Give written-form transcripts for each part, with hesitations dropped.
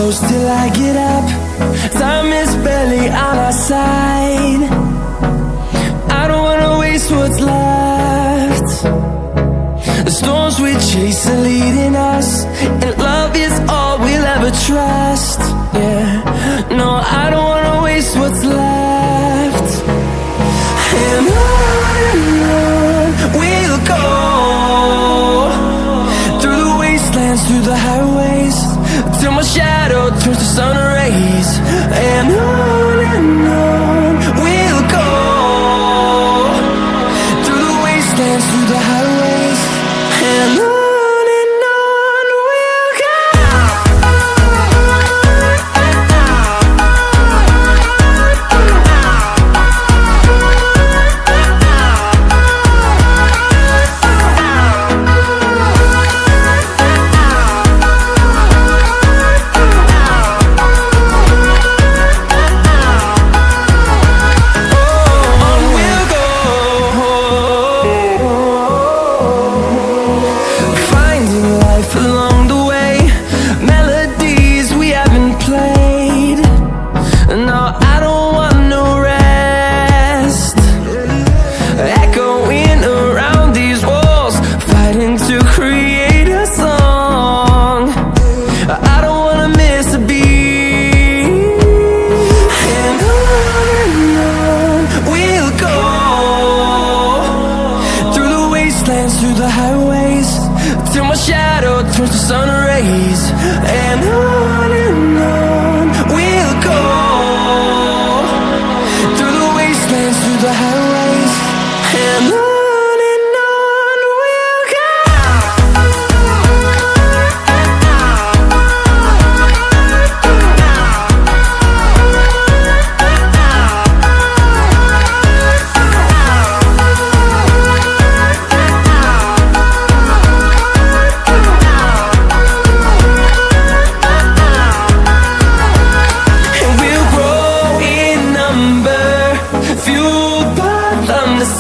close till I get up. Time is barely on our side. I don't wanna waste what's left. The storms we chase are leading us, and love is all we'll ever trust. Yeah, no, I don't wanna waste what's left. And on we'll go, through the wastelands, through the highways, till my shadow turns to sun rays. And on we'll go, through the wastelands, through the highways, and on we'll go. Through the highways, till my shadow turns to sun rays. And on we'll go, through the wastelands, through the highways, and on we'll go.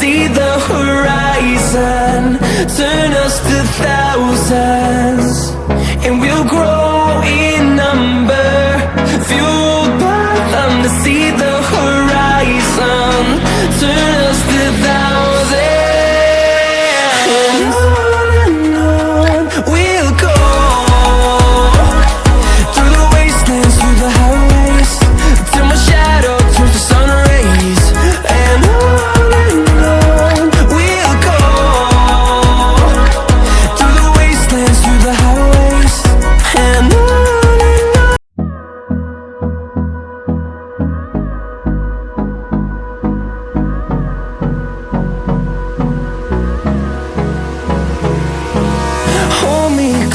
See the horizon, turn us to thousands, and we'll grow in number, fueled by them. To see the horizon, turn us to thousands, and on we'll go, through the wastelands, through the highways, till my shadow turns to sun rays. And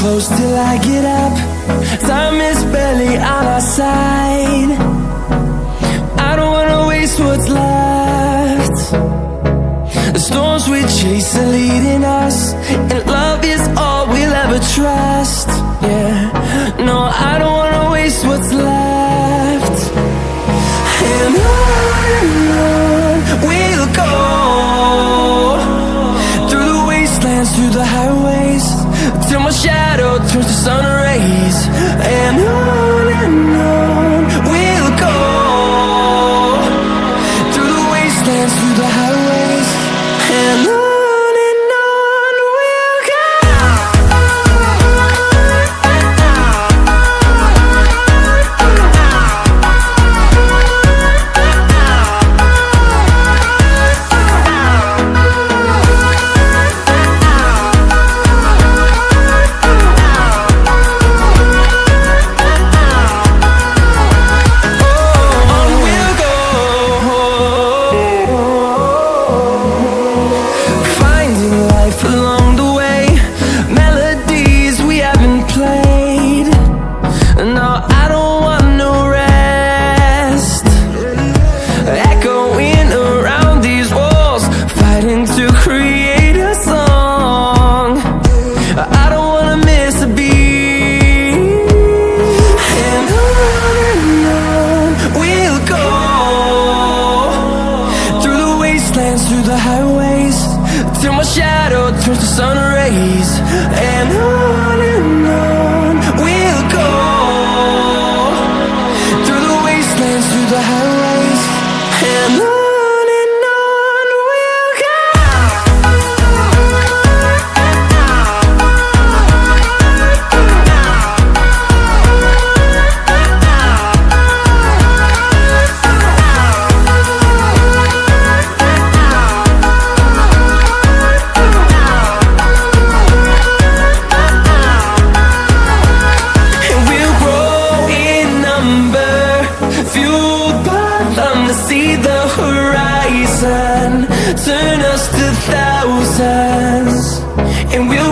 close till I get up. Time is barely on our side. I don't wanna waste what's left. The storms we chase are leading us, and love is all we'll ever trust. Yeah, no, I don't wanna waste what's left. And on we'll go, through the wastelands, through the highways, till my shadow turns to sun rays. And on we'll go, through the wastelands, through the highways, and on we'll go. turns to sun rays, and on we'll go,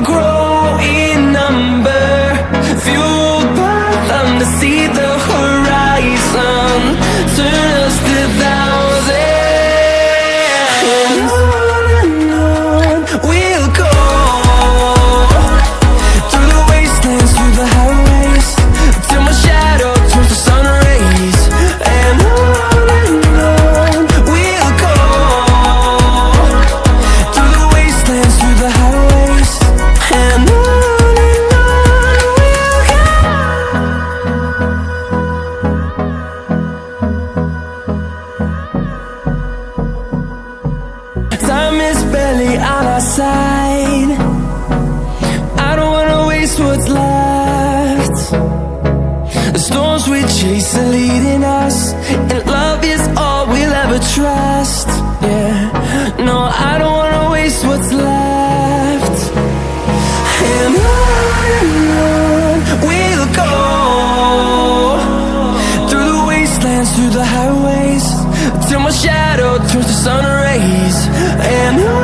we'll grow in number, fueled by them to see the horizon, turn us to thousands. And on we'll go, through the wastelands, through the highways, till my shadow turns to sun rays. And on we'll go, through the wastelands, through the highways. And on we'll go. Time is barely on our side. I don't wanna waste what's left. The storms we chase are leading us, and love is all we'll ever trust. Yeah, no, I don't wanna waste what's left. And on we'll go, through the wastelands, through the highways, till my shadow turns to sun rays. And on